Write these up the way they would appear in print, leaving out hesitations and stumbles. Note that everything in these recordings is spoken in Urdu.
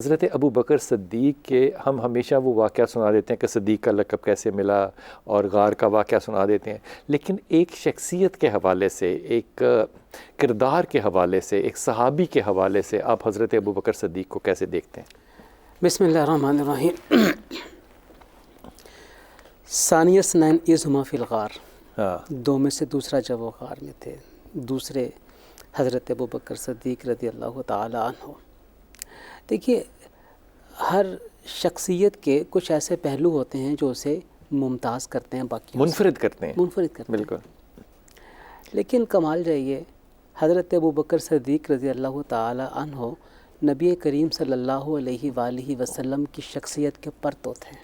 حضرت ابو بکر صدیق کے ہم ہمیشہ وہ واقعہ سنا دیتے ہیں کہ صدیق کا لقب کیسے ملا اور غار کا واقعہ سنا دیتے ہیں، لیکن ایک شخصیت کے حوالے سے، ایک کردار کے حوالے سے، ایک صحابی کے حوالے سے آپ حضرت ابو بکر صدیق کو کیسے دیکھتے ہیں؟ بسم اللہ الرحمن الرحیم۔ ثانیہ اثنین اذ ہما فی الغار، دو میں سے دوسرا جب وہ غار میں تھے، دوسرے حضرت ابو بکر صدیق رضی اللہ تعالی عنہ۔ دیکھیے، ہر شخصیت کے کچھ ایسے پہلو ہوتے ہیں جو اسے ممتاز کرتے ہیں، باقی منفرد کرتے ہیں، بالکل۔ لیکن کمال جائیے، حضرت ابو بکر صدیق رضی اللہ تعالی عنہ نبی کریم صلی اللہ علیہ وآلہ وسلم کی شخصیت کے پرتوت ہیں۔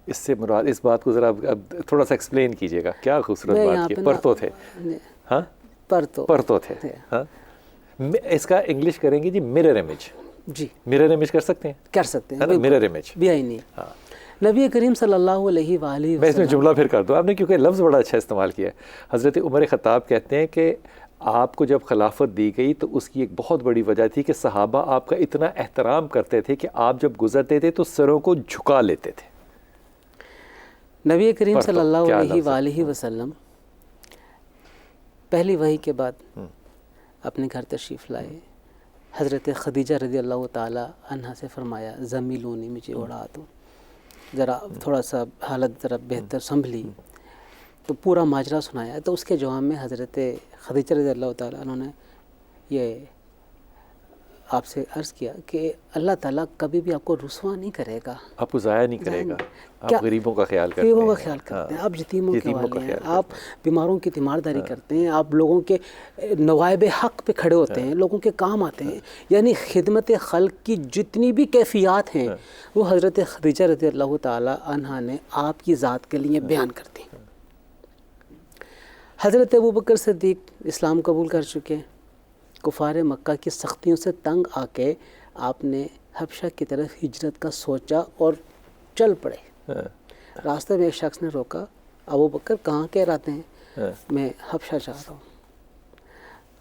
اس سے مراد، اس بات کو ذرا اب تھوڑا سا ایکسپلین کیجیے گا، کیا خوبصورت بات کی، پرتوت ہے، ہاں پرتوت ہے، ہاں۔ اس کا انگلش کریں گے جی مرر امیج، جی مرر امیج کر سکتے ہیں، مرر امیج بھی آئی نہیں۔ نبی کریم صلی اللہ علیہ وآلہ میں اس میں جملہ پھر کر دوں، آپ نے کیونکہ لفظ بڑا اچھا استعمال کیا ہے۔ حضرت عمر خطاب کہتے ہیں کہ آپ کو جب خلافت دی گئی تو اس کی ایک بہت بڑی وجہ تھی کہ صحابہ آپ کا اتنا احترام کرتے تھے کہ آپ جب گزرتے تھے تو سروں کو جھکا لیتے تھے۔ نبی کریم صلی اللہ علیہ وآلہ وسلم پہلی وحی کے بعد اپنے گھر تشریف لائے، حضرت خدیجہ رضی اللہ تعالی عنہ سے فرمایا زمیلونی، مجھے اڑا دو، ذرا تھوڑا سا حالت ذرا بہتر سنبھلی، تو پورا ماجرا سنایا۔ تو اس کے جواب میں حضرت خدیجہ رضی اللہ تعالی عنہ نے یہ آپ سے عرض کیا کہ اللہ تعالیٰ کبھی بھی آپ کو رسوا نہیں کرے گا، آپ کو ضائع نہیں کرے گا، آپ غریبوں کا خیال کرتے ہیں، غریبوں کا خیال کرتے ہیں، آپ یتیموں کے والے ہیں، آپ بیماروں کی تیمارداری کرتے ہیں، آپ لوگوں کے نوائب حق پہ کھڑے ہوتے ہیں، لوگوں کے کام آتے ہیں۔ یعنی خدمت خلق کی جتنی بھی کیفیات ہیں وہ حضرت خدیجہ رضی اللہ تعالی عنہ نے آپ کی ذات کے لیے بیان کر دی۔ حضرت ابو بکر صدیق اسلام قبول کر چکے، کفار مکہ کی سختیوں سے تنگ آ کے آپ نے حبشہ کی طرف ہجرت کا سوچا اور چل پڑے۔ راستے میں ایک شخص نے روکا، ابو بکر کہاں کے ارادے ہیں؟ میں حبشہ جا رہا ہوں۔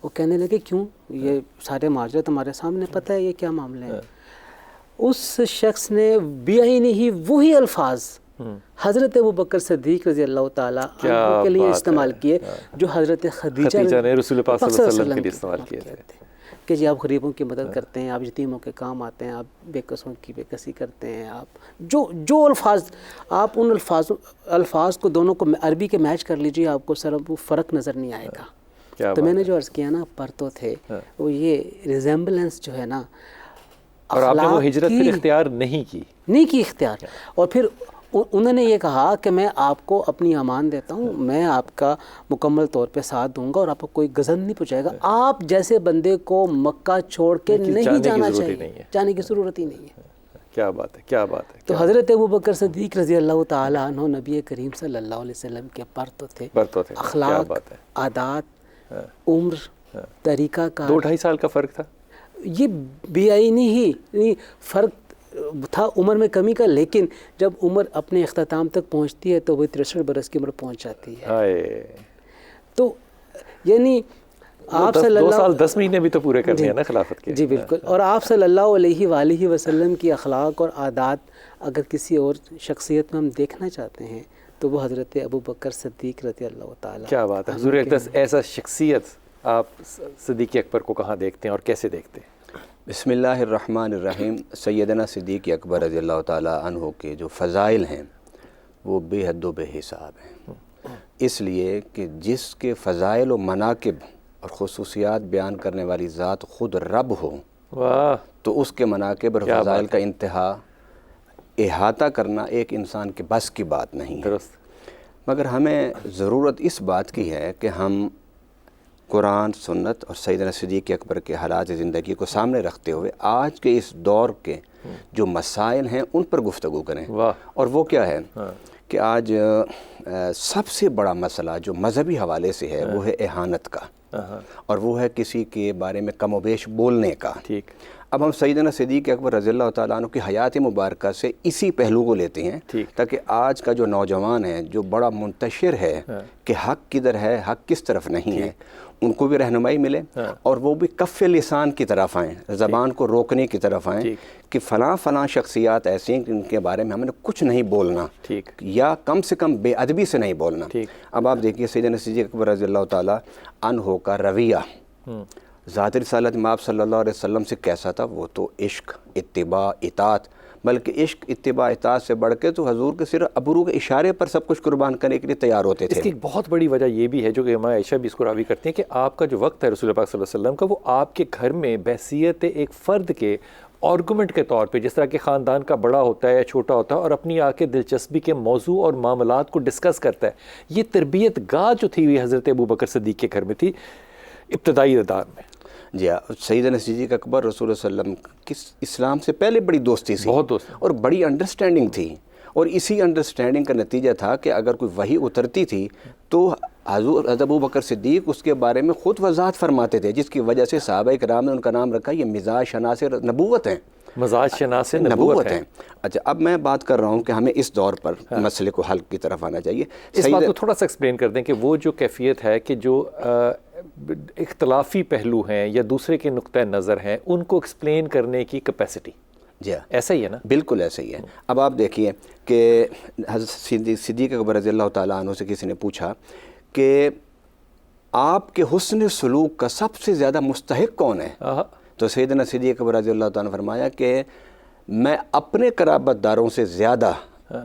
وہ کہنے لگے کیوں؟ یہ سارے ماجرے تمہارے سامنے، پتہ ہے یہ کیا معاملے ہیں؟ اس شخص نے بعینہ ہی وہی الفاظ حضرت ابو بکر صدیق رضی اللہ تعالیٰ عنہ کے لیے استعمال کیے جو حضرت خدیجہ نے رسول پاک صلی اللہ علیہ وسلم کے لیے استعمال کیے تھے، کہ جی آپ غریبوں کی مدد کرتے ہیں، آپ یتیموں کے کام آتے ہیں، آپ بے قصوں کی بے قصی کرتے ہیں، آپ جو الفاظ، آپ ان الفاظ کو دونوں کو عربی کے میچ کر لیجیے، آپ کو سر وہ فرق نظر نہیں آئے گا۔ تو میں نے جو عرض کیا نا، پرتو تھے، وہ یہ ریزیمبلنس جو ہے نا، اور آپ نے وہ ہجرت پھر اختیار نہیں کی اختیار، اور پھر انہوں نے یہ کہا کہ میں آپ کو اپنی امان دیتا ہوں، میں آپ کا مکمل طور پہ ساتھ دوں گا اور آپ کو کوئی غضب نہیں پہنچائے گا۔ آپ جیسے بندے کو مکہ چھوڑ کے نہیں جانا چاہیے، جانے کی ضرورت ہی نہیں ہے۔ کیا بات ہے، کیا بات ہے۔ تو حضرت ابو بکر صدیق رضی اللہ تعالی عنہ نبی کریم صلی اللہ علیہ وسلم کے پرتو تھے، اخلاق، عادات، عمر، طریقہ کا 2-2.5 سال کا فرق تھا۔ یہ بعینی ہی فرق تھا عمر میں کمی کا، لیکن جب عمر اپنے اختتام تک پہنچتی ہے تو وہ 63 برس کی عمر پہنچ جاتی ہے۔ تو یعنی آپ صلی اللہ 2 سال 10 مہینے بھی تو پورے کرنے ہیں نا خلافت کے۔ جی بالکل۔ اور آپ صلی اللہ علیہ وآلہ وسلم کی اخلاق اور عادات اگر کسی اور شخصیت میں ہم دیکھنا چاہتے ہیں تو وہ حضرت ابو بکر صدیق رضی اللہ تعالیٰ۔ کیا بات ہے حضور اقدس، ایسا شخصیت آپ صدیق اکبر کو کہاں دیکھتے ہیں اور کیسے دیکھتے ہیں؟ بسم اللہ الرحمن الرحیم۔ سیدنا صدیق اکبر رضی اللہ تعالیٰ عنہ کے جو فضائل ہیں وہ بے حد و بے حساب ہیں، اس لیے کہ جس کے فضائل و مناقب اور خصوصیات بیان کرنے والی ذات خود رب ہو، تو اس کے مناقب اور فضائل کا انتہا احاطہ کرنا ایک انسان کے بس کی بات نہیں ہے۔ مگر ہمیں ضرورت اس بات کی ہے کہ ہم قرآن، سنت اور سیدنا صدیق اکبر کے حالات زندگی کو سامنے رکھتے ہوئے آج کے اس دور کے جو مسائل ہیں ان پر گفتگو کریں۔ اور وہ کیا ہے کہ آج سب سے بڑا مسئلہ جو مذہبی حوالے سے ہے وہ ہے اہانت کا، اور وہ ہے کسی کے بارے میں کم و بیش بولنے کا۔ اب ہم سیدنا صدیق اکبر رضی اللہ تعالیٰ عنہ کی حیات مبارکہ سے اسی پہلو کو لیتے ہیں تاکہ آج کا جو نوجوان ہے جو بڑا منتشر ہے کہ حق کدھر ہے، حق کس طرف نہیں ہے، ان کو بھی رہنمائی ملے اور وہ بھی کف لسان کی طرف آئیں, زبان کو روکنے کی طرف آئیں کہ فلاں فلاں شخصیات ایسی ہیں جن کے بارے میں ہمیں کچھ نہیں بولنا, یا کم سے کم بے ادبی سے نہیں بولنا. اب آپ دیکھیے سیدنا صدیق اکبر رضی اللہ تعالیٰ عنہ کا رویہ ذات رسالت میں آپ صلی اللہ علیہ وسلم سے کیسا تھا. وہ تو عشق, اتباع, اطاعت, بلکہ عشق, اتباع, اطاعت سے بڑھ کے تو حضور کے صرف ابرو کے اشارے پر سب کچھ قربان کرنے کے لیے تیار ہوتے تھے. اس کی ایک بہت بڑی وجہ یہ بھی ہے جو کہ ہمارے عائشہ بھی اس کو راوی کرتے ہیں کہ آپ کا جو وقت ہے رسول پاک صلی اللہ علیہ وسلم کا, وہ آپ کے گھر میں بحیثیت ایک فرد کے آرگومنٹ کے طور پہ, جس طرح کہ خاندان کا بڑا ہوتا ہے یا چھوٹا ہوتا ہے اور اپنی آ کے دلچسپی کے موضوع اور معاملات کو ڈسکس کرتا ہے, یہ تربیت گاہ جو تھی ہوئی حضرت ابوبکر صدیق کے گھر میں تھی ابتدائی ادوار میں. جی ہاں, سیدنا صدیق اکبر رسول صلی اللہ علیہ وسلم کی اسلام سے پہلے بڑی دوستی تھی, بہت دوستی اور بڑی انڈرسٹینڈنگ تھی, اور اسی انڈرسٹینڈنگ کا نتیجہ تھا کہ اگر کوئی وحی اترتی تھی تو حضرت ابوبکر صدیق اس کے بارے میں خود وضاحت فرماتے تھے, جس کی وجہ سے صحابہ کرام نے ان کا نام رکھا یہ مزاج شناس نبوت ہیں, مزاج شناس نبوت ہیں. اچھا, اب میں بات کر رہا ہوں کہ ہمیں اس دور پر مسئلے کو حل کی طرف آنا چاہیے. اس بات کو تھوڑا سا ایکسپلین کر دیں کہ وہ جو کیفیت ہے کہ جو اختلافی پہلو ہیں یا دوسرے کے نقطہ نظر ہیں, ان کو ایکسپلین کرنے کی کیپیسٹی. جی ایسا ہی ہے نا؟ بالکل ایسا ہی ہے. اب آپ دیکھیے کہ حضرت صدیق اکبر رضی اللہ تعالیٰ عنہ سے کسی نے پوچھا کہ آپ کے حسن سلوک کا سب سے زیادہ مستحق کون ہے, تو سیدنا صدیق اکبر رضی اللہ تعالیٰ نے فرمایا کہ میں اپنے قرابت داروں سے زیادہ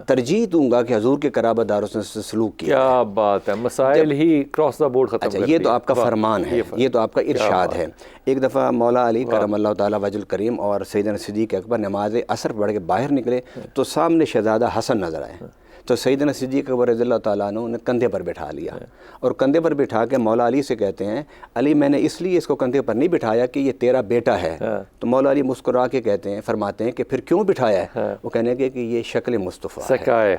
ترجیح دوں گا کہ حضور کے قرابت داروں سے سلوک کیا. کیا بات ہے, مسائل ہی کراس دا بورڈ ختم. اچھا, یہ تو آپ کا فرمان ہے, یہ تو آپ کا ارشاد ہے. ایک دفعہ مولا علی کرم اللہ تعالیٰ وجہ الکریم اور سیدنا صدیق اکبر نماز عصر پڑھ کے باہر نکلے تو سامنے شہزادہ حسن نظر آئے, تو سیدنا صدیق اکبر رضی اللہ تعالیٰ عنہ نے کندھے پر بٹھا لیا, اور کندھے پر بٹھا کے مولا علی سے کہتے ہیں علی میں نے اس لیے اس کو کندھے پر نہیں بٹھایا کہ یہ تیرا بیٹا ہے. تو مولا علی مسکرا کے کہتے ہیں, فرماتے ہیں کہ پھر کیوں بٹھایا ہے؟ وہ کہنے کے کہ یہ شکل مصطفیٰ ہے,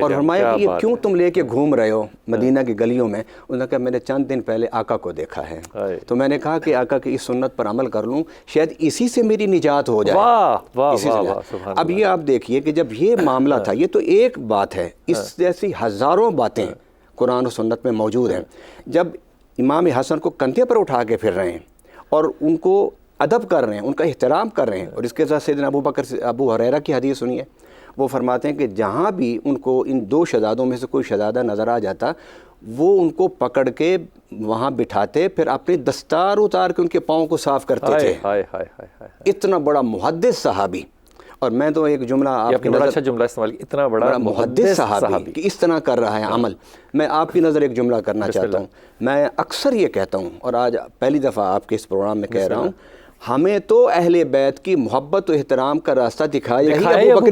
اور فرمایا کہ یہ کیوں تم لے کے گھوم رہے ہو مدینہ کی گلیوں میں؟ انہوں نے کہا میں نے چند دن پہلے آقا کو دیکھا ہے, تو میں نے کہا کہ آقا کی اس سنت پر عمل کر لوں, شاید اسی سے میری نجات ہو جائے. اب یہ آپ دیکھیے کہ جب یہ معاملہ تھا, یہ تو ایک بات ہے, اس جیسی ہزاروں باتیں قرآن و سنت میں موجود ہیں. جب امام حسن کو کندھے پر اٹھا کے پھر رہے ہیں اور ان کو ادب کر رہے ہیں, ان کا احترام کر رہے ہیں, اور اس کے ساتھ سیدنا ابو ہریرہ کی حدیث سنیے, وہ فرماتے ہیں کہ جہاں بھی ان کو ان دو شہزادوں میں سے کوئی شہزادہ نظر آ جاتا, وہ ان کو پکڑ کے وہاں بٹھاتے, پھر اپنے دستار اتار کے ان کے پاؤں کو صاف کرتے تھے. اتنا بڑا محدث صحابی. اور میں تو ایک جملہ آپ کی بڑا اچھا جملہ استعمال کیا, اتنا بڑا محدث صحابی کہ اس طرح کر رہا ہے عمل. میں آپ کی نظر ایک جملہ کرنا چاہتا ہوں. میں اکثر یہ کہتا ہوں, اور آج پہلی دفعہ آپ کے اس پروگرام میں کہہ رہا ہوں, ہمیں تو اہل بیت کی محبت و احترام کا راستہ دکھایا ہی ابو بکر